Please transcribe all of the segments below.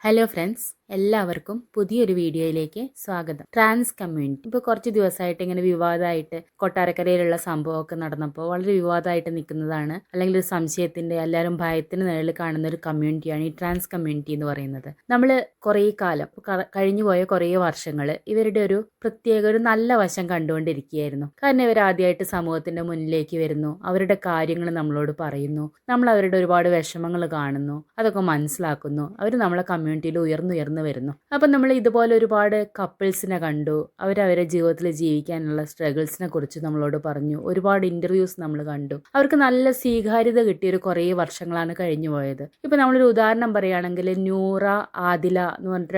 Hello friends, എല്ലാവർക്കും പുതിയൊരു വീഡിയോയിലേക്ക് സ്വാഗതം. ട്രാൻസ് കമ്മ്യൂണിറ്റി ഇപ്പോൾ കുറച്ച് ദിവസമായിട്ട് ഇങ്ങനെ വിവാദമായിട്ട് കൊട്ടാരക്കരയിലുള്ള സംഭവമൊക്കെ നടന്നപ്പോൾ വളരെ വിവാദമായിട്ട് നിൽക്കുന്നതാണ്, അല്ലെങ്കിൽ ഒരു സംശയത്തിന്റെ എല്ലാവരും ഭയത്തിന് നിഴലിൽ കാണുന്ന ഒരു കമ്മ്യൂണിറ്റിയാണ് ഈ ട്രാൻസ് കമ്മ്യൂണിറ്റി എന്ന് പറയുന്നത്. നമ്മൾ കുറേ കാലം കഴിഞ്ഞുപോയ കുറേ വർഷങ്ങൾ ഇവരുടെ ഒരു പ്രത്യേക ഒരു നല്ല വശം കണ്ടുകൊണ്ടിരിക്കുകയായിരുന്നു. കാരണം ഇവർ ആദ്യമായിട്ട് സമൂഹത്തിന്റെ മുന്നിലേക്ക് വരുന്നു, അവരുടെ കാര്യങ്ങൾ നമ്മളോട് പറയുന്നു, നമ്മൾ അവരുടെ ഒരുപാട് വിഷമങ്ങൾ കാണുന്നു, അതൊക്കെ മനസ്സിലാക്കുന്നു, അവർ നമ്മളെ കമ്മ്യൂണിറ്റിയിൽ ഉയർന്നുയർന്നു വരുന്നു. അപ്പം നമ്മൾ ഇതുപോലെ ഒരുപാട് കപ്പിൾസിനെ കണ്ടു, അവരവരുടെ ജീവിതത്തിൽ ജീവിക്കാനുള്ള സ്ട്രഗിൾസിനെ കുറിച്ച് നമ്മളോട് പറഞ്ഞു, ഒരുപാട് ഇന്റർവ്യൂസ് നമ്മൾ കണ്ടു. അവർക്ക് നല്ല സ്വീകാര്യത കിട്ടിയ ഒരു കുറേ വർഷങ്ങളാണ് കഴിഞ്ഞു പോയത്. ഇപ്പം നമ്മളൊരു ഉദാഹരണം പറയുകയാണെങ്കിൽ നൂറ, ആദില എന്ന് പറഞ്ഞിട്ട്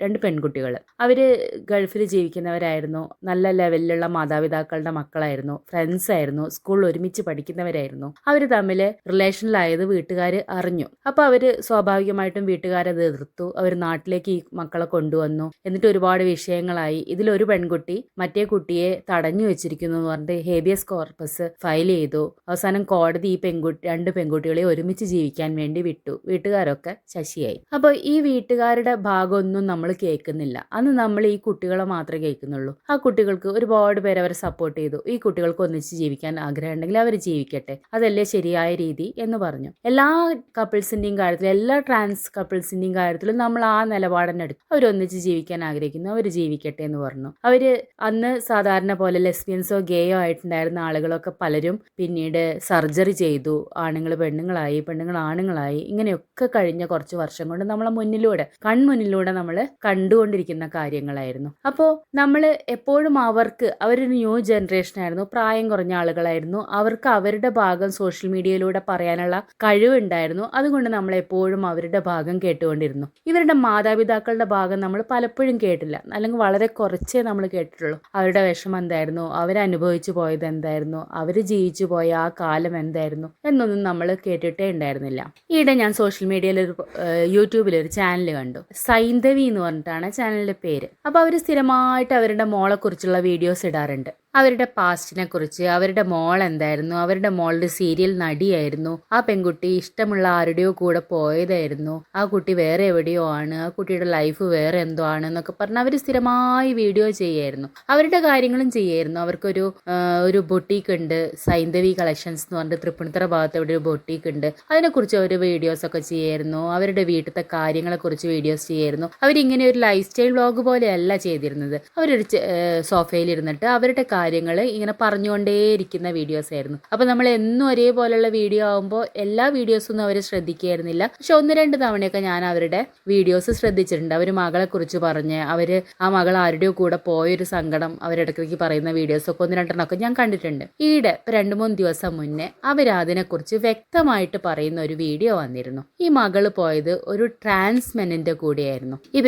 രണ്ട് പെൺകുട്ടികൾ, അവര് ഗൾഫിൽ ജീവിക്കുന്നവരായിരുന്നു, നല്ല ലെവലിലുള്ള മാതാപിതാക്കളുടെ മക്കളായിരുന്നു, ഫ്രണ്ട്സ് ആയിരുന്നു, സ്കൂളിൽ ഒരുമിച്ച് പഠിക്കുന്നവരായിരുന്നു. അവർ തമ്മിൽ റിലേഷനിലായത് വീട്ടുകാർ അറിഞ്ഞു. അപ്പോൾ അവര് സ്വാഭാവികമായിട്ടും വീട്ടുകാരത് എതിർത്തു. അവർ നാട്ടിലേക്ക് ഈ മക്കളെ കൊണ്ടുവന്നു. എന്നിട്ട് ഒരുപാട് വിഷയങ്ങളായി. ഇതിലൊരു പെൺകുട്ടി മറ്റേ കുട്ടിയെ തടഞ്ഞു വെച്ചിരിക്കുന്നു എന്ന് പറഞ്ഞിട്ട് ഹേബിയസ് കോർപ്പസ് ഫയൽ ചെയ്തു. അവസാനം കോടതി ഈ രണ്ട് പെൺകുട്ടികളെ ഒരുമിച്ച് ജീവിക്കാൻ വേണ്ടി വിട്ടു. വീട്ടുകാരൊക്കെ ശശിയായി. അപ്പോൾ ഈ വീട്ടുകാരുടെ ഭാഗമൊന്നും നമ്മൾ കേൾക്കുന്നില്ല. അന്ന് നമ്മൾ ഈ കുട്ടികളെ മാത്രമേ കേൾക്കുന്നുള്ളൂ. ആ കുട്ടികൾക്ക് ഒരുപാട് പേര് അവരെ സപ്പോർട്ട് ചെയ്തു. ഈ കുട്ടികൾക്ക് ഒന്നിച്ച് ജീവിക്കാൻ ആഗ്രഹം ഉണ്ടെങ്കിൽ അവർ ജീവിക്കട്ടെ, അതല്ലേ ശരിയായ രീതി എന്ന് പറഞ്ഞു. എല്ലാ കപ്പിൾസിന്റെയും കാര്യത്തിൽ, എല്ലാ ട്രാൻസ് കപ്പിൾസിന്റെയും കാര്യത്തിലും നമ്മൾ ആ നിലപാടന്നെ എടുത്തു. അവരൊന്നിച്ച് ജീവിക്കാൻ ആഗ്രഹിക്കുന്നു, അവർ ജീവിക്കട്ടെ എന്ന് പറഞ്ഞു. അവര് അന്ന് സാധാരണ പോലെ ലെസ്ബിയൻസോ ഗേയോ ആയിട്ടുണ്ടായിരുന്ന ആളുകളൊക്കെ പലരും പിന്നീട് സർജറി ചെയ്തു. ആണുങ്ങൾ പെണ്ണുങ്ങളായി, പെണ്ണുങ്ങൾ ആണുങ്ങളായി. ഇങ്ങനെയൊക്കെ കഴിഞ്ഞ കുറച്ച് വർഷം കൊണ്ട് നമ്മളെ കൺമുന്നിലൂടെ നമ്മൾ കണ്ടുകൊണ്ടിരിക്കുന്ന കാര്യങ്ങളായിരുന്നു. അപ്പോൾ നമ്മൾ എപ്പോഴും അവരൊരു ന്യൂ ജനറേഷൻ ആയിരുന്നു, പ്രായം കുറഞ്ഞ ആളുകളായിരുന്നു. അവർക്ക് അവരുടെ ഭാഗം സോഷ്യൽ മീഡിയയിലൂടെ പറയാനുള്ള കഴിവുണ്ടായിരുന്നു. അതുകൊണ്ട് നമ്മൾ എപ്പോഴും അവരുടെ ഭാഗം കേട്ടുകൊണ്ടിരുന്നു. ഇവരുടെ മാതാപിതാക്കളുടെ ഭാഗം നമ്മൾ പലപ്പോഴും കേട്ടില്ല, അല്ലെങ്കിൽ വളരെ കുറച്ചേ നമ്മൾ കേട്ടിട്ടുള്ളൂ. അവരുടെ വിഷമം എന്തായിരുന്നു, അവരനുഭവിച്ചു പോയത് എന്തായിരുന്നു, അവർ ജീവിച്ചു പോയ ആ കാലം എന്തായിരുന്നു എന്നൊന്നും നമ്മൾ കേട്ടിട്ടേ ഉണ്ടായിരുന്നില്ല. ഈയിടെ ഞാൻ സോഷ്യൽ മീഡിയയിൽ യൂട്യൂബിൽ ഒരു ചാനൽ കണ്ടു. സൈന്ധവി എന്ന് പറഞ്ഞിട്ടാണ് ചാനലിന്റെ പേര്. അപ്പോൾ അവർ സ്ഥിരമായിട്ട് അവരുടെ മോളെ കുറിച്ചുള്ള വീഡിയോസ് ഇടാറുണ്ട്. അവരുടെ പാസ്റ്റിനെ കുറിച്ച്, അവരുടെ മോൾ എന്തായിരുന്നു, അവരുടെ മോളുടെ സീരിയൽ നടിയായിരുന്നു, ആ പെൺകുട്ടി ഇഷ്ടമുള്ള ആരുടെയോ കൂടെ പോയതായിരുന്നു, ആ കുട്ടി വേറെ എവിടെയോ ആണ്, ആ കുട്ടിയുടെ ലൈഫ് വേറെ എന്തോ ആണ് എന്നൊക്കെ പറഞ്ഞ് അവർ സ്ഥിരമായി വീഡിയോ ചെയ്യായിരുന്നു. അവരുടെ കാര്യങ്ങളും ചെയ്യായിരുന്നു. അവർക്കൊരു ബൊട്ടീക്ക് ഉണ്ട്, സൈന്ധവി കളക്ഷൻസ് എന്ന് പറഞ്ഞിട്ട് തൃപ്പൂണിത്തുറ ഭാഗത്ത് എവിടെ ഒരു ബൊട്ടീക്ക് ഉണ്ട്. അതിനെക്കുറിച്ച് അവർ വീഡിയോസ് ഒക്കെ ചെയ്യായിരുന്നു. അവരുടെ വീട്ടിലത്തെ കാര്യങ്ങളെക്കുറിച്ച് വീഡിയോസ് ചെയ്യായിരുന്നു. അവരിങ്ങനെ ഒരു ലൈഫ് സ്റ്റൈൽ വ്ളോഗ് പോലെയല്ല ചെയ്തിരുന്നത്. അവരൊരു സോഫയിൽ അവരുടെ കാര്യങ്ങൾ ഇങ്ങനെ പറഞ്ഞുകൊണ്ടേയിരിക്കുന്ന വീഡിയോസ് ആയിരുന്നു. അപ്പൊ നമ്മൾ എന്നും ഒരേപോലെയുള്ള വീഡിയോ ആകുമ്പോൾ എല്ലാ വീഡിയോസൊന്നും അവർ ശ്രദ്ധിക്കായിരുന്നില്ല. പക്ഷെ 1-2 തവണയൊക്കെ ഞാൻ അവരുടെ വീഡിയോസ് ശ്രദ്ധിച്ചിട്ടുണ്ട്. അവർ മകളെ കുറിച്ച് പറഞ്ഞ്, ആ മകൾ ആരുടെയോ കൂടെ പോയൊരു സങ്കടം അവരിടയ്ക്ക് പറയുന്ന വീഡിയോസൊക്കെ 1-2 ഞാൻ കണ്ടിട്ടുണ്ട്. ഈയിടെ 2-3 ദിവസം മുന്നേ അതിനെക്കുറിച്ച് വ്യക്തമായിട്ട് പറയുന്ന ഒരു വീഡിയോ വന്നിരുന്നു. ഈ മകള് പോയത് ഒരു ട്രാൻസ്മെനിന്റെ കൂടെയായിരുന്നു. ഈ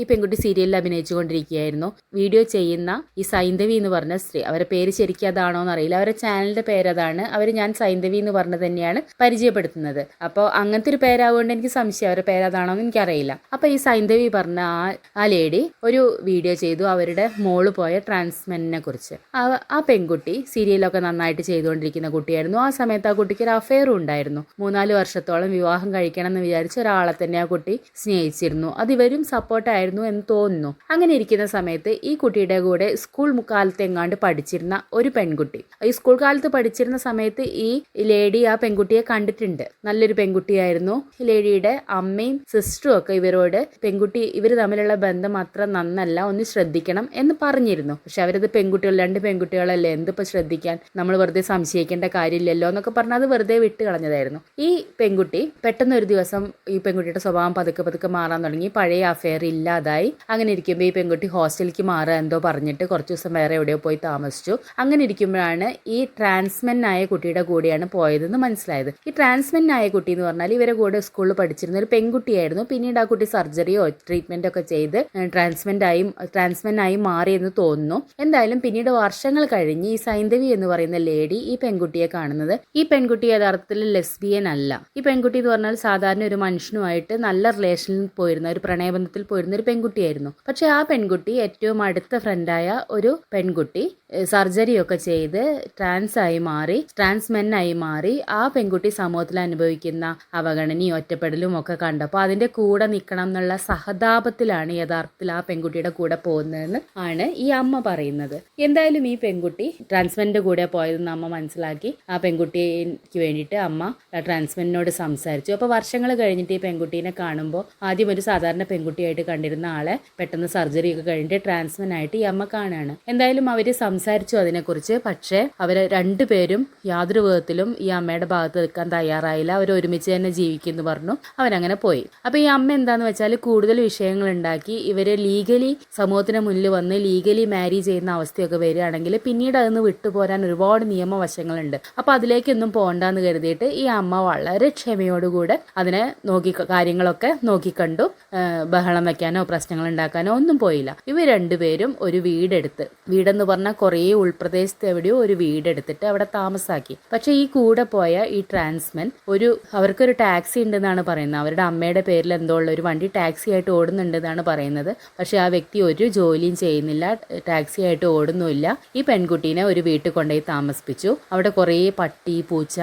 പെൺകുട്ടി സീരിയലിൽ അഭിനയിച്ചുകൊണ്ടിരിക്കുകയായിരുന്നു. വീഡിയോ ചെയ്യുന്ന ഈ സൈന്ധവി എന്ന് പറഞ്ഞ സ്ത്രീ, അവരുടെ പേര് ശരിക്കും അതാണോ എന്നറിയില്ല, അവരുടെ ചാനലിന്റെ പേരതാണ്. ഞാൻ സൈന്ധവി എന്ന് പറഞ്ഞ് തന്നെയാണ് പരിചയപ്പെടുത്തുന്നത്. അപ്പോൾ അങ്ങനത്തെ ഒരു പേരാവുകൊണ്ട് എനിക്ക് സംശയം അവരുടെ പേരതാണോ എന്ന് എനിക്കറിയില്ല. അപ്പൊ ഈ സൈന്ധവി പറഞ്ഞ ആ ലേഡി ഒരു വീഡിയോ ചെയ്തു അവരുടെ മോള് പോയ ട്രാൻസ്മെനിനെ കുറിച്ച്. ആ പെൺകുട്ടി സീരിയലൊക്കെ നന്നായിട്ട് ചെയ്തുകൊണ്ടിരിക്കുന്ന കുട്ടിയായിരുന്നു. ആ സമയത്ത് ആ കുട്ടിക്ക് ഒരു അഫെയറും ഉണ്ടായിരുന്നു. 3-4 വർഷത്തോളം വിവാഹം കഴിക്കണം എന്ന് വിചാരിച്ച ഒരാളെ തന്നെ ആ കുട്ടി സ്നേഹിച്ചിരുന്നു. അത് ഇവരും സപ്പോർട്ടായിരുന്നു എന്ന് തോന്നുന്നു. അങ്ങനെ ഇരിക്കുന്ന സമയത്ത് ഈ കുട്ടിയുടെ കൂടെ സ്കൂൾ കാലത്ത് എങ്ങാണ്ട് പഠിച്ചിരുന്ന ഒരു പെൺകുട്ടി, ഈ സ്കൂൾ കാലത്ത് പഠിച്ചിരുന്ന സമയത്ത് ഈ ലേഡി ആ പെൺകുട്ടിയെ കണ്ടിട്ടുണ്ട്. നല്ലൊരു പെൺകുട്ടിയായിരുന്നു. ലേഡിയുടെ അമ്മയും സിസ്റ്ററും ഒക്കെ ഇവരോട് ഇവർ തമ്മിലുള്ള ബന്ധം അത്ര നന്നല്ല, ഒന്ന് ശ്രദ്ധിക്കണം എന്ന് പറഞ്ഞിരുന്നു. പക്ഷെ അവരത് രണ്ട് പെൺകുട്ടികളല്ലേ, എന്തിപ്പോ ശ്രദ്ധിക്കാൻ, നമ്മൾ വെറുതെ സംശയിക്കേണ്ട കാര്യമില്ലല്ലോ എന്നൊക്കെ പറഞ്ഞാൽ അത് വെറുതെ വിട്ട് കളഞ്ഞതായിരുന്നു. ഈ പെൺകുട്ടി പെട്ടെന്ന് ഒരു ദിവസം ഈ പെൺകുട്ടിയുടെ സ്വഭാവം പതുക്കെ മാറാൻ തുടങ്ങി. പഴയ അഫെയർ ഇല്ലാതായി. അങ്ങനെ ഇരിക്കുമ്പോൾ ഈ പെൺകുട്ടി ഹോസ്റ്റലിലേക്ക് മാറുക എന്തോ പറഞ്ഞിട്ട് കുറച്ച് ദിവസം വേറെ എവിടെയോ പോയി താമസിച്ചു. അങ്ങനെ ഇരിക്കുമ്പോഴാണ് ഈ ട്രാൻസ്മെൻ ആയ കുട്ടിയുടെ കൂടെയാണ് പോയതെന്ന് മനസ്സിലായത്. ഈ ട്രാൻസ്മെൻ ആയ കുട്ടി എന്ന് പറഞ്ഞാൽ ഇവരെ കൂടെ സ്കൂളിൽ പഠിച്ചിരുന്ന ഒരു പെൺകുട്ടിയായിരുന്നു. പിന്നീട് ആ കുട്ടി സർജറിയോ ട്രീറ്റ്മെന്റ് ഒക്കെ ചെയ്ത് ട്രാൻസ്മെൻ ആയി മാറിയെന്ന് തോന്നുന്നു. എന്തായാലും പിന്നീട് വർഷങ്ങൾ കഴിഞ്ഞ് ഈ സൈന്ധവി എന്ന് പറയുന്ന ലേഡി ഈ പെൺകുട്ടിയെ കാണുന്നത്, ഈ പെൺകുട്ടി യഥാർത്ഥത്തിൽ ലെസ്ബിയൻ അല്ല. ഈ പെൺകുട്ടി എന്ന് പറഞ്ഞാൽ സാധാരണ ഒരു മനുഷ്യനുമായിട്ട് നല്ല റിലേഷനിൽ പോയിരുന്ന, ഒരു പ്രണയബന്ധത്തിൽ പോയിരുന്ന ഒരു പെൺകുട്ടിയായിരുന്നു. പക്ഷെ ആ പെൺകുട്ടി ഏറ്റവും അടുത്ത ഫ്രണ്ടായ ഒരു പെൺകുട്ടി പെൺകുട്ടി സർജറി ഒക്കെ ചെയ്ത് ട്രാൻസ്മെന്നായി മാറി ആ പെൺകുട്ടി സമൂഹത്തിൽ അനുഭവിക്കുന്ന അവഗണനയും ഒറ്റപ്പെടലും ഒക്കെ കണ്ടപ്പോൾ അതിന്റെ കൂടെ നിൽക്കണം എന്നുള്ള സഹതാപത്തിലാണ് യഥാർത്ഥത്തിൽ ആ പെൺകുട്ടിയുടെ കൂടെ പോകുന്നതെന്ന് ആണ് ഈ അമ്മ പറയുന്നത്. എന്തായാലും ഈ പെൺകുട്ടി ട്രാൻസ്മെന്റിന്റെ കൂടെ പോയതെന്ന് അമ്മ മനസ്സിലാക്കി ആ പെൺകുട്ടിക്ക് വേണ്ടിയിട്ട് അമ്മ ട്രാൻസ്മെന്റിനോട് സംസാരിച്ചു. അപ്പോൾ വർഷങ്ങൾ കഴിഞ്ഞിട്ട് ഈ പെൺകുട്ടീനെ കാണുമ്പോൾ ആദ്യം ഒരു സാധാരണ പെൺകുട്ടിയായിട്ട് കണ്ടിരുന്ന ആളെ പെട്ടെന്ന് സർജറി ഒക്കെ കഴിഞ്ഞിട്ട് ട്രാൻസ്മെന്റ് ആയിട്ട് ഈ അമ്മ കാണുകയാണ്. എന്തായാലും അവര് സംസാരിച്ചു അതിനെക്കുറിച്ച്. പക്ഷേ അവര് രണ്ടുപേരും യാതൊരു വിധത്തിലും ഈ അമ്മയുടെ ഭാഗത്ത് നിൽക്കാൻ തയ്യാറായില്ല. അവർ ഒരുമിച്ച് തന്നെ ജീവിക്കുന്നു പറഞ്ഞു. അവരങ്ങനെ പോയി. അപ്പൊ ഈ അമ്മ എന്താന്ന് വെച്ചാൽ കൂടുതൽ വിഷയങ്ങൾ ഉണ്ടാക്കി ഇവരെ ലീഗലി സമൂഹത്തിന് മുന്നിൽ വന്ന് ലീഗലി മാരി ചെയ്യുന്ന അവസ്ഥയൊക്കെ വരികയാണെങ്കിൽ പിന്നീട് അതൊന്ന് വിട്ടുപോരാൻ ഒരുപാട് നിയമവശങ്ങളുണ്ട്. അപ്പൊ അതിലേക്കൊന്നും പോകണ്ടെന്ന് കരുതിയിട്ട് ഈ അമ്മ വളരെ ക്ഷമയോടുകൂടെ അതിനെ കാര്യങ്ങളൊക്കെ നോക്കിക്കണ്ടു. ബഹളം വെക്കാനോ പ്രശ്നങ്ങൾ ഉണ്ടാക്കാനോ ഒന്നും പോയില്ല. ഇവർ രണ്ടുപേരും ഒരു വീടെന്ന് പറഞ്ഞാൽ കുറേ ഉൾപ്രദേശത്ത് എവിടെയോ ഒരു വീടെടുത്തിട്ട് അവിടെ താമസാക്കി. പക്ഷെ ഈ കൂടെ പോയ ഈ ട്രാൻസ്മെൻ അവർക്കൊരു ടാക്സി ഉണ്ടെന്നാണ് പറയുന്നത്. അവരുടെ അമ്മയുടെ പേരിൽ എന്തോ ഉള്ള ഒരു വണ്ടി ടാക്സി ആയിട്ട് ഓടുന്നുണ്ടെന്നാണ് പറയുന്നത്. പക്ഷെ ആ വ്യക്തി ഒരു ജോലിയും ചെയ്യുന്നില്ല, ടാക്സി ആയിട്ട് ഓടുന്നുമില്ല. ഈ പെൺകുട്ടീനെ ഒരു വീട്ടിൽ കൊണ്ടുപോയി താമസിപ്പിച്ചു. അവിടെ കുറേ പട്ടി, പൂച്ച,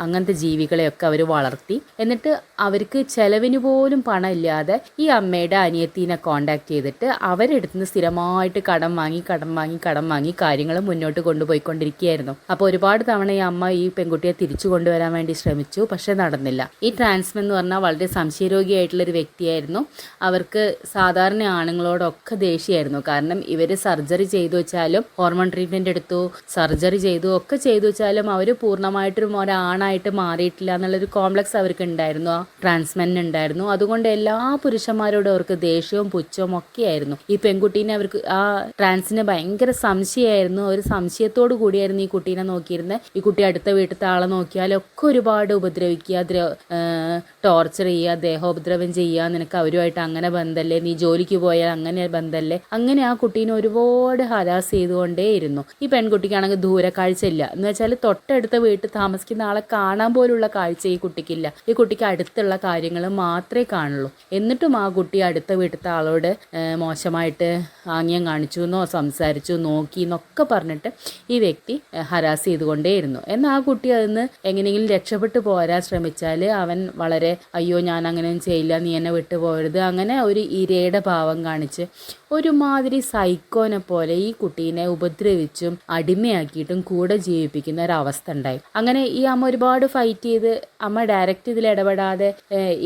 അങ്ങനത്തെ ജീവികളെയൊക്കെ അവർ വളർത്തി. എന്നിട്ട് അവർക്ക് ചെലവിന് പോലും പണം ഇല്ലാതെ ഈ അമ്മയുടെ അനിയത്തിനെ കോണ്ടാക്ട് ചെയ്തിട്ട് അവരെടുത്തുനിന്ന് സ്ഥിരമായിട്ട് കടം വാങ്ങി കാര്യങ്ങൾ മുന്നോട്ട് കൊണ്ടുപോയിക്കൊണ്ടിരിക്കുകയായിരുന്നു. അപ്പോൾ ഒരുപാട് തവണ ഈ അമ്മ ഈ പെൺകുട്ടിയെ തിരിച്ചു കൊണ്ടുവരാൻ വേണ്ടി ശ്രമിച്ചു. പക്ഷെ നടന്നില്ല. ഈ ട്രാൻസ്മെൻ എന്ന് പറഞ്ഞാൽ വളരെ സംശയരോഗിയായിട്ടുള്ളൊരു വ്യക്തിയായിരുന്നു. അവർക്ക് സാധാരണ ആണുങ്ങളോടൊക്കെ ദേഷ്യമായിരുന്നു. കാരണം ഇവർ സർജറി ചെയ്തു വെച്ചാലും, ഹോർമോൺ ട്രീറ്റ്മെന്റ് എടുത്തു, സർജറി ചെയ്തു, ഒക്കെ ചെയ്തു വെച്ചാലും അവർ പൂർണ്ണമായിട്ടും ഒരാണായിട്ട് മാറിയിട്ടില്ല എന്നുള്ളൊരു കോംപ്ലക്സ് അവർക്ക് ഉണ്ടായിരുന്നു, ആ ട്രാൻസ്മെൻ ഉണ്ടായിരുന്നു. അതുകൊണ്ട് എല്ലാ പുരുഷന്മാരോടും അവർക്ക് ദേഷ്യവും പുച്ഛവും ഒക്കെ ആയിരുന്നു. ഈ പെൺകുട്ടീനെ അവർക്ക് ആ ട്രാൻസിന് ഭയങ്കര സംശയമായിരുന്നു. ഒരു സംശയത്തോടു കൂടിയായിരുന്നു ഈ കുട്ടീനെ നോക്കിയിരുന്നത്. ഈ കുട്ടി അടുത്ത വീട്ടിലത്തെ ആളെ നോക്കിയാലൊക്കെ ഒരുപാട് ഉപദ്രവിക്കുക, ടോർച്ചർ ചെയ്യുക, ദേഹോപദ്രവം ചെയ്യുക, നിനക്ക് അവരുമായിട്ട് അങ്ങനെ ബന്ധമല്ലേ, നീ ജോലിക്ക് പോയാൽ അങ്ങനെ ബന്ധമല്ലേ, അങ്ങനെ ആ കുട്ടീനെ ഒരുപാട് ഹരാസ് ചെയ്തുകൊണ്ടേയിരുന്നു. ഈ പെൺകുട്ടിക്കാണെങ്കിൽ ദൂരക്കാഴ്ച ഇല്ല. എന്ന് വെച്ചാൽ തൊട്ടടുത്ത വീട്ടിൽ താമസിക്കുന്ന ആളെ കാണാൻ പോലുള്ള കാഴ്ച ഈ കുട്ടിക്കില്ല. ഈ കുട്ടിക്ക് അടുത്തുള്ള കാര്യങ്ങൾ മാത്രമേ കാണുള്ളൂ. എന്നിട്ടും ആ കുട്ടി അടുത്ത വീട്ടിലത്തെ ആളോട് മോശമായിട്ട് ആംഗ്യം കാണിച്ചു എന്നോ സംസാരിച്ചു, നോക്കി എന്നൊക്കെ പറഞ്ഞിട്ട് ഈ വ്യക്തി ഹരാസ് ചെയ്തുകൊണ്ടേയിരുന്നു. എന്നാൽ ആ കുട്ടി അതിന് എങ്ങനെയെങ്കിലും രക്ഷപ്പെട്ടു പോരാൻ ശ്രമിച്ചാൽ അവൻ വളരെ അയ്യോ ഞാൻ അങ്ങനെയൊന്നും ചെയ്യില്ല, നീ എന്നെ വിട്ടു പോകരുത്, അങ്ങനെ ഒരു ഇരയുടെ ഭാവം കാണിച്ച് ഒരുമാതിരി സൈക്കോനെ പോലെ ഈ കുട്ടീനെ ഉപദ്രവിച്ചും അടിമയാക്കിയിട്ടും കൂടെ ജീവിപ്പിക്കുന്ന ഒരവസ്ഥ ഉണ്ടായി. അങ്ങനെ ഈ അമ്മ ഒരുപാട് ഫൈറ്റ് ചെയ്ത് അമ്മ ഡയറക്റ്റ് ഇതിൽ ഇടപെടാതെ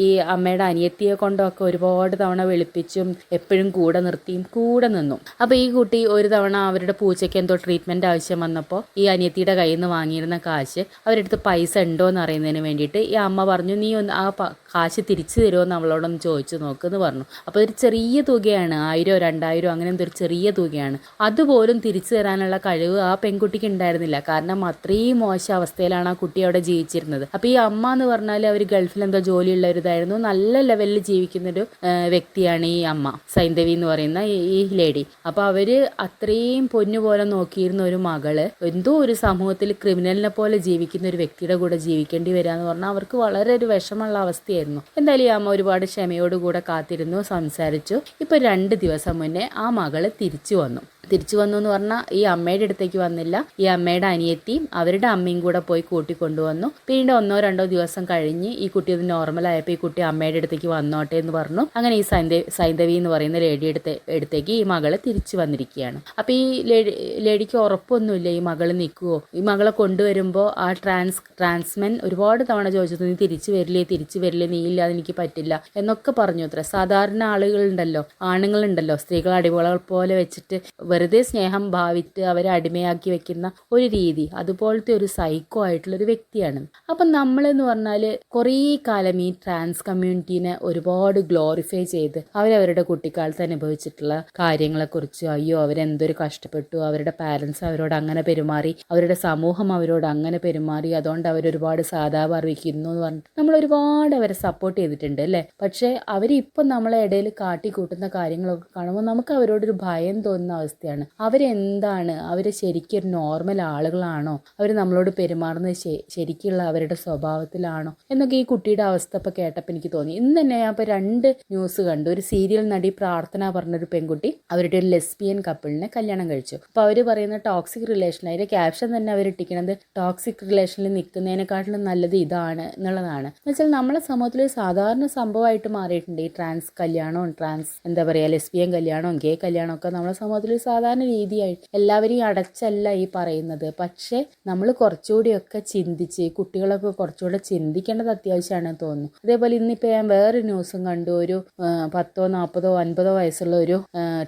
ഈ അമ്മയുടെ അനിയത്തിയെ കൊണ്ടൊക്കെ ഒരുപാട് തവണ വിളിപ്പിച്ചും എപ്പോഴും കൂടെ നിർത്തിയും കൂടെ നിന്നു. അപ്പോൾ ഈ കുട്ടി ഒരു തവണ അവരുടെ പൂച്ചയ്ക്ക് എന്തോ ട്രീറ്റ്മെന്റ് ആവശ്യം വന്നപ്പോൾ ഈ അനിയത്തിയുടെ കയ്യിൽ നിന്ന് വാങ്ങിയിരുന്ന കാശ് അവരെടുത്ത് പൈസ ഉണ്ടോ എന്ന് അറിയുന്നതിന് വേണ്ടിയിട്ട് ഈ അമ്മ പറഞ്ഞു, നീ ഒന്ന് ആ കാശ് തിരിച്ചു തരുമോ എന്ന് അവളോടൊന്ന് ചോദിച്ചു നോക്കുമെന്ന് പറഞ്ഞു. അപ്പോൾ ഒരു ചെറിയ തുകയാണ്, 1000 2000 അങ്ങനെ എന്തൊരു ചെറിയ തുകയാണ്. അതുപോലും തിരിച്ചു തരാനുള്ള കഴിവ് ആ പെൺകുട്ടിക്ക് ഉണ്ടായിരുന്നില്ല. കാരണം അത്രയും മോശം അവസ്ഥയിലാണ് ആ കുട്ടി അവിടെ ജീവിച്ചിരുന്നത്. അപ്പോൾ ഈ അമ്മ എന്ന് പറഞ്ഞാൽ അവർ ഗൾഫിൽ എന്തോ ജോലിയുള്ള ഒരു ഇതായിരുന്നു, നല്ല ലെവലിൽ ജീവിക്കുന്നൊരു വ്യക്തിയാണ് ഈ അമ്മ, സൈന്ധവി എന്ന് പറയുന്ന ഈ ലേഡി. അപ്പോൾ അവര് അത്രയും പൊന്നുപോലെ നോക്കിയിരുന്ന ഒരു മകള് എന്തോ ഒരു സമൂഹത്തിൽ ക്രിമിനലിനെ പോലെ ജീവിക്കുന്ന ഒരു വ്യക്തിയുടെ കൂടെ ജീവിക്കേണ്ടി വരിക എന്ന് പറഞ്ഞാൽ അവർക്ക് വളരെ ഒരു വിഷമമുള്ള അവസ്ഥയായിരുന്നു. എന്തായാലും ഈ അമ്മ ഒരുപാട് ക്ഷമയോടുകൂടെ കാത്തിരുന്നു, സംസാരിച്ചു. ഇപ്പൊ 2 ദിവസം മുന്നേ ആ മകള് തിരിച്ചു വന്നു എന്ന് പറഞ്ഞാൽ ഈ അമ്മയുടെ അടുത്തേക്ക് വന്നില്ല. ഈ അമ്മയുടെ അനിയത്തിയും അവരുടെ അമ്മയും കൂടെ പോയി കൂട്ടിക്കൊണ്ടുവന്നു. പിന്നീട് 1-2 ദിവസം കഴിഞ്ഞ് ഈ കുട്ടി അത് നോർമലായപ്പോൾ ഈ കുട്ടി അമ്മയുടെ അടുത്തേക്ക് വന്നോട്ടെ എന്ന് പറഞ്ഞു. അങ്ങനെ ഈ സൈന്ധവി എന്ന് പറയുന്ന ലേഡിയുടെ അടുത്തേക്ക് ഈ മകള് തിരിച്ചു വന്നിരിക്കുകയാണ്. അപ്പൊ ഈ ലേഡിക്ക് ഉറപ്പൊന്നുമില്ല ഈ മകള് നിൽക്കുവോ. ഈ മകളെ കൊണ്ടുവരുമ്പോൾ ആ ട്രാൻസ്മെൻ ഒരുപാട് തവണ ചോദിച്ചത്, നീ തിരിച്ചു വരില്ലേ, നീ ഇല്ലാതെ എനിക്ക് പറ്റില്ല എന്നൊക്കെ പറഞ്ഞു. അത്ര സാധാരണ ആണുങ്ങളുണ്ടല്ലോ സ്ത്രീകൾ അടിമകളെ പോലെ വെച്ചിട്ട് വെറുതെ സ്നേഹം ഭാവിച്ച് അവരെ അടിമയാക്കി വെക്കുന്ന ഒരു രീതി, അതുപോലത്തെ ഒരു സൈക്കോ ആയിട്ടുള്ള ഒരു വ്യക്തിയാണ്. അപ്പം നമ്മളെന്ന് പറഞ്ഞാൽ കുറേ കാലം ഈ ട്രാൻസ് കമ്മ്യൂണിറ്റീനെ ഒരുപാട് ഗ്ലോറിഫൈ ചെയ്ത് അവരവരുടെ കുട്ടിക്കാലത്ത് അനുഭവിച്ചിട്ടുള്ള കാര്യങ്ങളെക്കുറിച്ച്, അയ്യോ അവരെന്തൊരു കഷ്ടപ്പെട്ടു, അവരുടെ പാരൻസ് അവരോട് അങ്ങനെ പെരുമാറി, അവരുടെ സമൂഹം അവരോട് അങ്ങനെ പെരുമാറി, അതുകൊണ്ട് അവരൊരുപാട് സാധാരണ അറിയിക്കുന്നു എന്ന് പറഞ്ഞിട്ട് നമ്മൾ ഒരുപാട് അവരെ സപ്പോർട്ട് ചെയ്തിട്ടുണ്ട് അല്ലേ. പക്ഷേ അവരിപ്പം നമ്മളെ ഇടയിൽ കാട്ടിക്കൂട്ടുന്ന കാര്യങ്ങളൊക്കെ കാണുമ്പോൾ നമുക്ക് അവരോടൊരു ഭയം തോന്നുന്ന അവസ്ഥ. അവസ്ഥയാണ്. അവരെന്താണ്, അവർ ശരിക്കും ഒരു നോർമൽ ആളുകളാണോ, അവർ നമ്മളോട് പെരുമാറുന്നത് ശരിക്കുള്ള അവരുടെ സ്വഭാവത്തിലാണോ എന്നൊക്കെ ഈ കുട്ടിയുടെ അവസ്ഥ ഇപ്പോൾ കേട്ടപ്പോൾ എനിക്ക് തോന്നി. ഇന്ന് തന്നെ ഞാൻ ഇപ്പോൾ 2 ന്യൂസ് കണ്ടു. ഒരു സീരിയൽ നടി പ്രാർത്ഥന പറഞ്ഞൊരു പെൺകുട്ടി അവരുടെ ഒരു ലെസ്ബിയൻ കപ്പിളിനെ കല്യാണം കഴിച്ചു. അപ്പോൾ അവർ പറയുന്ന ടോക്സിക് റിലേഷൻ, അതിൻ്റെ ക്യാപ്ഷൻ തന്നെ അവർ ഇട്ടിരിക്കുന്നത് ടോക്സിക് റിലേഷനിൽ നിൽക്കുന്നതിനെക്കാട്ടിലും നല്ലത് ഇതാണ് എന്നുള്ളതാണ്. എന്നുവെച്ചാൽ നമ്മളെ സമൂഹത്തിൽ സാധാരണ സംഭവമായിട്ട് മാറിയിട്ടുണ്ട് ഈ ട്രാൻസ് കല്യാണവും എന്താ പറയുക ലെസ്ബിയൻ കല്യാണവും ഗേ കല്യാണമൊക്കെ നമ്മളെ സമൂഹത്തിൽ സാധാരണ രീതിയായി എല്ലാവരെയും അടച്ചല്ല ഈ പറയുന്നത്. പക്ഷേ നമ്മൾ കുറച്ചുകൂടിയൊക്കെ ചിന്തിച്ച് കുട്ടികളൊക്കെ കുറച്ചുകൂടെ ചിന്തിക്കേണ്ടത് അത്യാവശ്യമാണെന്ന് തോന്നുന്നു. അതേപോലെ ഇന്നിപ്പോൾ ഞാൻ വേറെ ന്യൂസും കണ്ടു. ഒരു 10, 40, 50 വയസ്സുള്ള ഒരു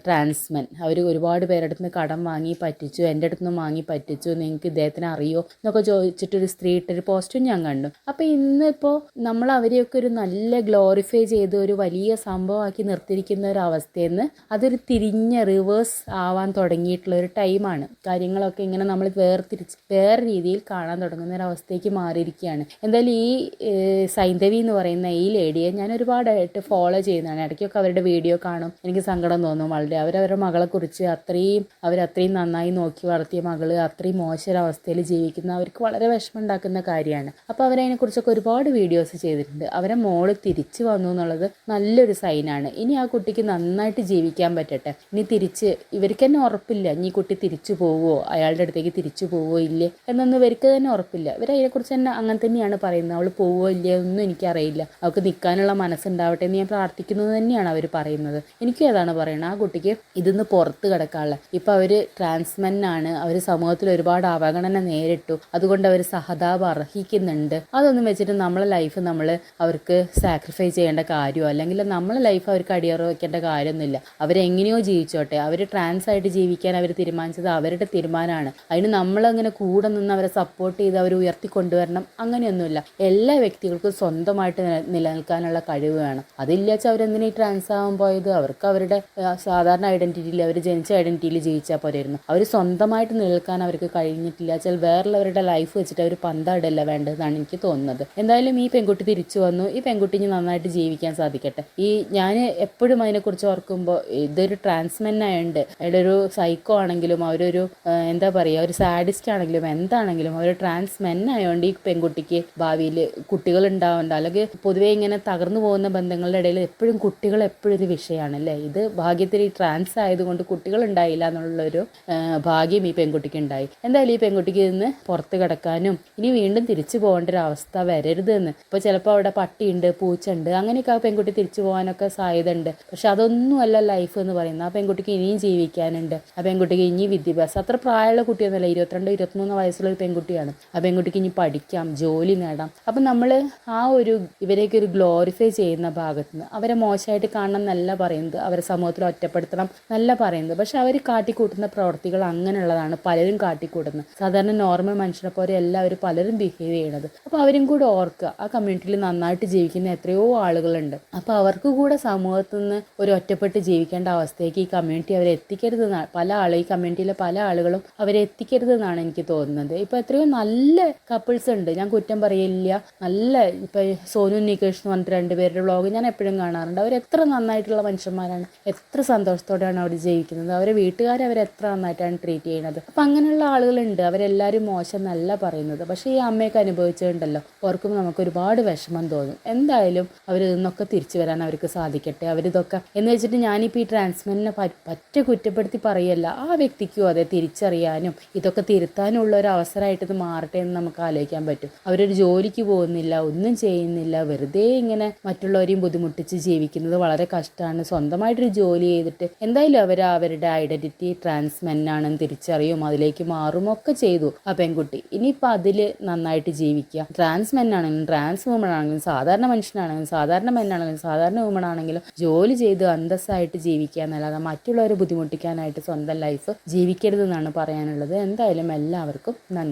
ട്രാൻസ്മെൻ അവർ ഒരുപാട് പേരുടെ അടുത്ത് കടം വാങ്ങി പറ്റിച്ചു, എൻ്റെ അടുത്ത് നിന്ന് വാങ്ങി പറ്റിച്ചു, നിങ്ങൾക്ക് ഇദ്ദേഹത്തിന് അറിയോ എന്നൊക്കെ ചോദിച്ചിട്ടൊരു സ്ത്രീ ഇട്ടൊരു പോസ്റ്റും ഞാൻ കണ്ടു. അപ്പോൾ ഇന്നിപ്പോൾ നമ്മൾ അവരെയൊക്കെ ഒരു നല്ല ഗ്ലോറിഫൈ ചെയ്ത് ഒരു വലിയ സംഭവമാക്കി നിർത്തിയിരിക്കുന്ന ഒരു അവസ്ഥയിൽ നിന്ന് അതൊരു തിരിഞ്ഞ റിവേഴ്സ് ആവാൻ തുടങ്ങിയിട്ടുള്ള ഒരു ടൈമാണ്. കാര്യങ്ങളൊക്കെ ഇങ്ങനെ നമ്മൾ വേറെ രീതിയിൽ കാണാൻ തുടങ്ങുന്ന ഒരു അവസ്ഥയ്ക്ക് മാറിയിരിക്കുകയാണ്. എന്തായാലും ഈ സൈന്ധവി എന്ന് പറയുന്ന ഈ ലേഡിയെ ഞാൻ ഒരുപാടായിട്ട് ഫോളോ ചെയ്യുന്നതാണ്. ഇടയ്ക്കൊക്കെ അവരുടെ വീഡിയോ കാണും, എനിക്ക് സങ്കടം തോന്നും വളരെ. അവരവരുടെ മകളെക്കുറിച്ച് അവരത്രയും നന്നായി നോക്കി വളർത്തിയ മകള് അത്രയും മോശമൊരവസ്ഥയിൽ ജീവിക്കുന്ന അവർക്ക് വളരെ വിഷമം ഉണ്ടാക്കുന്ന കാര്യമാണ്. അപ്പോൾ അവരതിനെക്കുറിച്ചൊക്കെ ഒരുപാട് വീഡിയോസ് ചെയ്തിട്ടുണ്ട്. അവരെ മോള് തിരിച്ചു വന്നു എന്നുള്ളത് നല്ലൊരു സൈനാണ്. ഇനി ആ കുട്ടിക്ക് നന്നായിട്ട് ജീവിക്കാൻ പറ്റട്ടെ. ഇനി ഇവർക്ക് തന്നെ ഉറപ്പില്ല ഇനി കുട്ടി തിരിച്ചു പോവുമോ, അയാളുടെ അടുത്തേക്ക് തിരിച്ചു പോവുമോ ഇല്ലേ എന്നൊന്നും ഇവർക്ക് തന്നെ ഉറപ്പില്ല. ഇവരതിനെക്കുറിച്ച് തന്നെ അങ്ങനെ തന്നെയാണ് പറയുന്നത്. അവൾ പോവുമോ ഇല്ലേ ഒന്നും എനിക്കറിയില്ല, അവൾക്ക് നിൽക്കാനുള്ള മനസ്സുണ്ടാവട്ടെ എന്ന് ഞാൻ പ്രാർത്ഥിക്കുന്നത് തന്നെയാണ് അവർ പറയുന്നത്. എനിക്കും അതാണ് പറയുന്നത്. ആ കുട്ടിക്ക് ഇതിന്ന് പുറത്ത് കിടക്കാനുള്ള ഇപ്പം അവർ ട്രാൻസ്മെന്നാണ്, അവർ സമൂഹത്തിൽ ഒരുപാട് അവഗണന നേരിട്ടു, അതുകൊണ്ട് അവർ സഹതാപം അർഹിക്കുന്നുണ്ട്. അതൊന്നും വെച്ചിട്ട് നമ്മളെ ലൈഫ് നമ്മൾ അവർക്ക് സാക്രിഫൈസ് ചെയ്യേണ്ട കാര്യമോ അല്ലെങ്കിൽ നമ്മളെ ലൈഫ് അവർക്ക് അടിയറ വയ്ക്കേണ്ട കാര്യമൊന്നുമില്ല. അവരെങ്ങനെയോ ജീവിച്ചോട്ടെ. അവർ ട്രാൻസ് ആയിട്ട് ജീവിക്കാൻ അവർ തീരുമാനിച്ചത് അവരുടെ തീരുമാനമാണ്. അതിന് നമ്മളങ്ങനെ കൂടെ നിന്ന് അവരെ സപ്പോർട്ട് ചെയ്ത് അവർ ഉയർത്തിക്കൊണ്ടുവരണം അങ്ങനെയൊന്നുമില്ല. എല്ലാ വ്യക്തികൾക്കും സ്വന്തമായിട്ട് നിലനിൽക്കാനുള്ള കഴിവ് വേണം. അതില്ലാച്ചാൽ അവരെന്തിനാ ഈ ട്രാൻസ് ആവാൻ പോയത്? അവർക്ക് അവരുടെ സാധാരണ ഐഡൻറ്റിറ്റിയിൽ അവർ ജനിച്ച ഐഡൻറ്റിറ്റിയിൽ ജീവിച്ചാൽ പോരായിരുന്നു. അവർ സ്വന്തമായിട്ട് നിൽക്കാൻ അവർക്ക് കഴിഞ്ഞിട്ടില്ല. വെച്ചാൽ വേറുള്ളവരുടെ ലൈഫ് വെച്ചിട്ട് അവർ പന്താടല്ല വേണ്ടതെന്നാണ് എനിക്ക് തോന്നുന്നത്. എന്തായാലും ഈ പെൺകുട്ടി തിരിച്ചു വന്നു. ഈ പെൺകുട്ടിക്ക് നന്നായിട്ട് ജീവിക്കാൻ സാധിക്കട്ടെ. ഞാൻ എപ്പോഴും അതിനെക്കുറിച്ച് ഓർക്കുമ്പോൾ ഇതൊരു ട്രാൻസ്മെൻ ആയതുകൊണ്ട് അയാളുടെ ഒരു സൈക്കോ ആണെങ്കിലും അവരൊരു എന്താ പറയുക ഒരു സാഡിസ്റ്റ് ആണെങ്കിലും എന്താണെങ്കിലും അവർ ട്രാൻസ്മെൻ ആയതുകൊണ്ട് ഈ പെൺകുട്ടിക്ക് ഭാവിയിൽ കുട്ടികൾ ഉണ്ടാവുന്നുണ്ട്. അല്ലെങ്കിൽ പൊതുവേ ഇങ്ങനെ തകർന്നു പോകുന്ന ബന്ധങ്ങളുടെ ഇടയിൽ എപ്പോഴും കുട്ടികൾ എപ്പോഴും ഒരു വിഷയമാണ് അല്ലേ. ഇത് ഭാഗ്യത്തിൽ ഈ ട്രാൻസ് ആയതുകൊണ്ട് കുട്ടികൾ ഉണ്ടായില്ല എന്നുള്ളൊരു ഭാഗ്യം ഈ പെൺകുട്ടിക്ക് ഉണ്ടായി. എന്തായാലും ഈ പെൺകുട്ടിക്ക് ഇന്ന് പുറത്ത് കിടക്കാനും ഇനി വീണ്ടും തിരിച്ചു പോകേണ്ട ഒരു അവസ്ഥ വരരുത് എന്ന്. ഇപ്പോൾ ചിലപ്പോൾ അവിടെ പട്ടിയുണ്ട്, പൂച്ചുണ്ട്, അങ്ങനെയൊക്കെ ആ പെൺകുട്ടി തിരിച്ചു പോകാനൊക്കെ സാധ്യത ഉണ്ട്. പക്ഷെ അതൊന്നുമല്ല ലൈഫ് എന്ന് പറയുന്നത്. ആ പെൺകുട്ടിക്ക് ഇനിയും ജീവിക്കാനുണ്ട്. ആ പെൺകുട്ടിക്ക് ഇനി വിദ്യാഭ്യാസം, അത്ര പ്രായമുള്ള കുട്ടിയൊന്നുമല്ല, 22, 23 വയസ്സുള്ള ഒരു പെൺകുട്ടിയാണ്. ആ പെൺകുട്ടിക്ക് ഇനി പഠിക്കാം, ജോലി നേടാം. അപ്പം നമ്മൾ ആ ഒരു ഇവരെയൊക്കെ ഒരു ഗ്ലോറിഫൈ ചെയ്യുന്ന ഭാഗത്ത് നിന്ന് അവരെ മോശമായിട്ട് കാണണം എന്നല്ല പറയുന്നത്, അവരെ സമൂഹത്തിൽ ഒറ്റപ്പെടുത്തണം എന്നല്ല പറയുന്നത്. പക്ഷെ അവർ കാട്ടിക്കൂട്ടുന്ന പ്രവർത്തികൾ അങ്ങനെയുള്ളതാണ്. പലരും കാട്ടിക്കൂട്ടുന്നത് സാധാരണ നോർമൽ മനുഷ്യനെ പോലെ എല്ലാവരും പലരും ബിഹേവ് ചെയ്യണത്. അപ്പോൾ അവരും കൂടെ ഓർക്കുക, ആ കമ്മ്യൂണിറ്റിയിൽ നന്നായിട്ട് ജീവിക്കുന്ന എത്രയോ ആളുകളുണ്ട്. അപ്പോൾ അവർക്ക് കൂടെ സമൂഹത്തിൽ നിന്ന് ഒരു ഒറ്റപ്പെട്ട് ജീവിക്കേണ്ട അവസ്ഥയ്ക്ക് ഈ കമ്മ്യൂണിറ്റി അവരെ എത്തിക്കരുതെന്നാണ് ഈ കമ്മ്യൂണിറ്റിയിലെ പല ആളുകളും അവരെ എത്തിക്കരുതെന്നാണ് എനിക്ക് തോന്നുന്നത്. ഇപ്പോൾ എത്രയോ നല്ല കപ്പിൾസ് ഉണ്ട്, ഞാൻ കുറ്റം പറയില്ല. നല്ല ഇപ്പോൾ സോനു നികേഷ് എന്ന് പറഞ്ഞിട്ട് 2 പേരുടെ വ്ളോഗ് ഞാൻ എപ്പോഴും കാണാറുണ്ട്. അവർ എത്ര നന്നായിട്ടുള്ള മനുഷ്യന്മാരാണ്, എത്ര സന്തോഷത്തോടെയാണ് അവർ ജീവിക്കുന്നത്. അവരെ വീട്ടുകാരെ അവരെത്ര നന്നായിട്ടാണ് ട്രീറ്റ് ചെയ്യുന്നത്. അപ്പം അങ്ങനെയുള്ള ആളുകളുണ്ട്. അവരെല്ലാവരും മോശം എന്നല്ല പറയുന്നത്. പക്ഷേ ഈ അമ്മയൊക്കെ അനുഭവിച്ചിട്ടുണ്ടല്ലോ, ഓർക്കുമ്പോൾ നമുക്ക് ഒരുപാട് വിഷമം തോന്നും. എന്തായാലും അവർ ഇന്നൊക്കെ തിരിച്ചു വരാൻ അവർക്ക് സാധിക്കട്ടെ. അവരിതൊക്കെ എന്ന് വെച്ചിട്ട് ഞാനിപ്പോൾ ഈ ട്രാൻസ്മെന്റിനെ പറ്റ കുറ്റപ്പെടുത്തി പറയല്ല. ആ വ്യക്തിക്കും അതെ തിരിച്ചറിയാനും ഇതൊക്കെ തിരുത്താനുള്ള ഒരു അവസരമായിട്ട് ഇത് മാറട്ടെ എന്ന് നമുക്ക് ആലോചിക്കാൻ പറ്റും. അവരൊരു ജോലിക്ക് പോകുന്നില്ല, ഒന്നും ചെയ്യുന്നില്ല, വെറുതെ ഇങ്ങനെ മറ്റുള്ളവരെയും ബുദ്ധിമുട്ടിച്ച് ജീവിക്കുന്നത് വളരെ കഷ്ടമാണ്. സ്വന്തമായിട്ടൊരു ജോലി ചെയ്തിട്ട് എന്തായാലും അവരുടെ ഐഡന്റിറ്റി ട്രാൻസ്മെൻ ആണെന്ന് തിരിച്ചറിയും, അതിലേക്ക് മാറും ഒക്കെ ചെയ്തു ആ പെൺകുട്ടി. ഇനിയിപ്പോൾ അതിൽ നന്നായിട്ട് ജീവിക്കുക. ട്രാൻസ്മെൻ ആണെങ്കിലും ട്രാൻസ് വുമൺ ആണെങ്കിലും സാധാരണ മനുഷ്യനാണെങ്കിലും സാധാരണ മെന്നാണെങ്കിലും സാധാരണ വുമൺ ആണെങ്കിലും ജോലി ചെയ്ത് അന്തസ്സായിട്ട് ജീവിക്കുക എന്നല്ലാതെ മറ്റുള്ളവരെ ബുദ്ധിമുട്ടിക്കാനായിട്ട് സ്വന്തം ലൈഫ് ജീവിക്കരുതെന്നാണ് പറയാനുള്ളത്. എന്തായാലും എല്ലാവർക്കും നന്ദി.